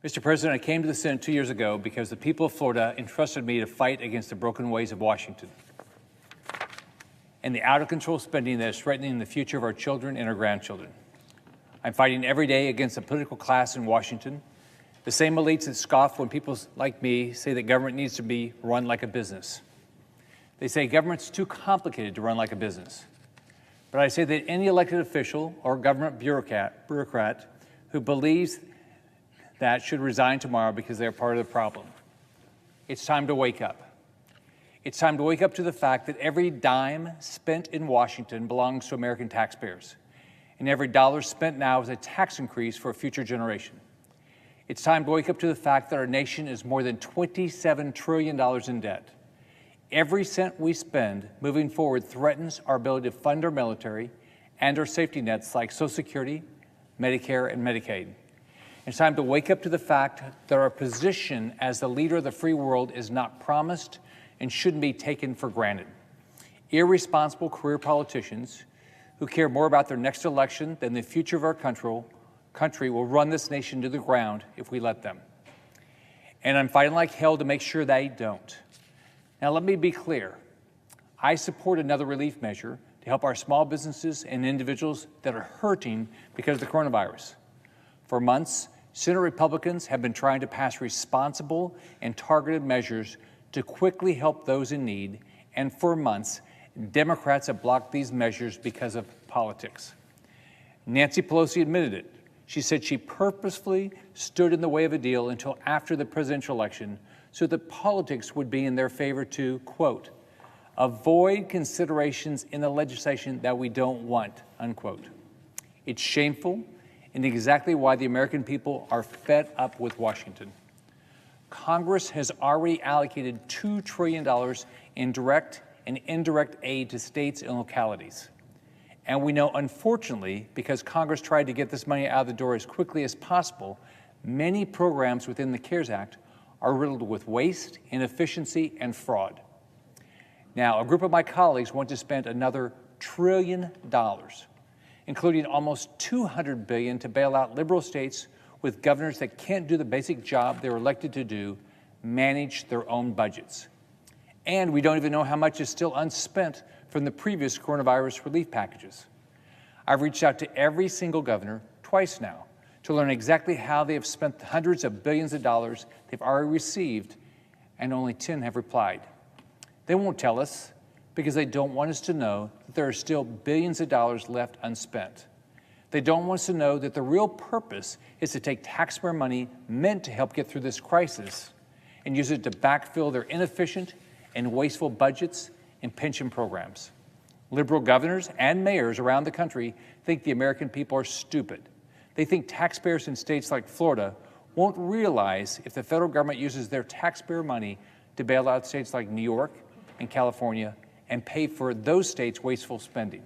Mr. President, I came to the Senate 2 years ago because the people of Florida entrusted me to fight against the broken ways of Washington and the out-of-control spending that is threatening the future of our children and our grandchildren. I'm fighting every day against the political class in Washington, the same elites that scoff when people like me say that government needs to be run like a business. They say government's too complicated to run like a business. But I say that any elected official or government bureaucrat who believes that should resign tomorrow because they're part of the problem. It's time to wake up. It's time to wake up to the fact that every dime spent in Washington belongs to American taxpayers, and every dollar spent now is a tax increase for a future generation. It's time to wake up to the fact that our nation is more than $27 trillion in debt. Every cent we spend moving forward threatens our ability to fund our military and our safety nets like Social Security, Medicare, and Medicaid. It's time to wake up to the fact that our position as the leader of the free world is not promised and shouldn't be taken for granted. Irresponsible career politicians who care more about their next election than the future of our country will run this nation to the ground if we let them. And I'm fighting like hell to make sure they don't. Now, let me be clear. I support another relief measure to help our small businesses and individuals that are hurting because of the coronavirus. For months, Senate Republicans have been trying to pass responsible and targeted measures to quickly help those in need, and for months, Democrats have blocked these measures because of politics. Nancy Pelosi admitted it. She said she purposefully stood in the way of a deal until after the presidential election so that politics would be in their favor to, quote, avoid considerations in the legislation that we don't want, unquote. It's shameful and exactly why the American people are fed up with Washington. Congress has already allocated $2 trillion in direct and indirect aid to states and localities. And we know, unfortunately, because Congress tried to get this money out of the door as quickly as possible, many programs within the CARES Act are riddled with waste, inefficiency, and fraud. Now, a group of my colleagues want to spend another $1 trillion, including almost $200 billion to bail out liberal states with governors that can't do the basic job they're elected to do, manage their own budgets. And we don't even know how much is still unspent from the previous coronavirus relief packages. I've reached out to every single governor twice now to learn exactly how they have spent the hundreds of billions of dollars they've already received, and only 10 have replied. They won't tell us because they don't want us to know that there are still billions of dollars left unspent. They don't want us to know that the real purpose is to take taxpayer money meant to help get through this crisis and use it to backfill their inefficient and wasteful budgets and pension programs. Liberal governors and mayors around the country think the American people are stupid. They think taxpayers in states like Florida won't realize if the federal government uses their taxpayer money to bail out states like New York and California and pay for those states' wasteful spending.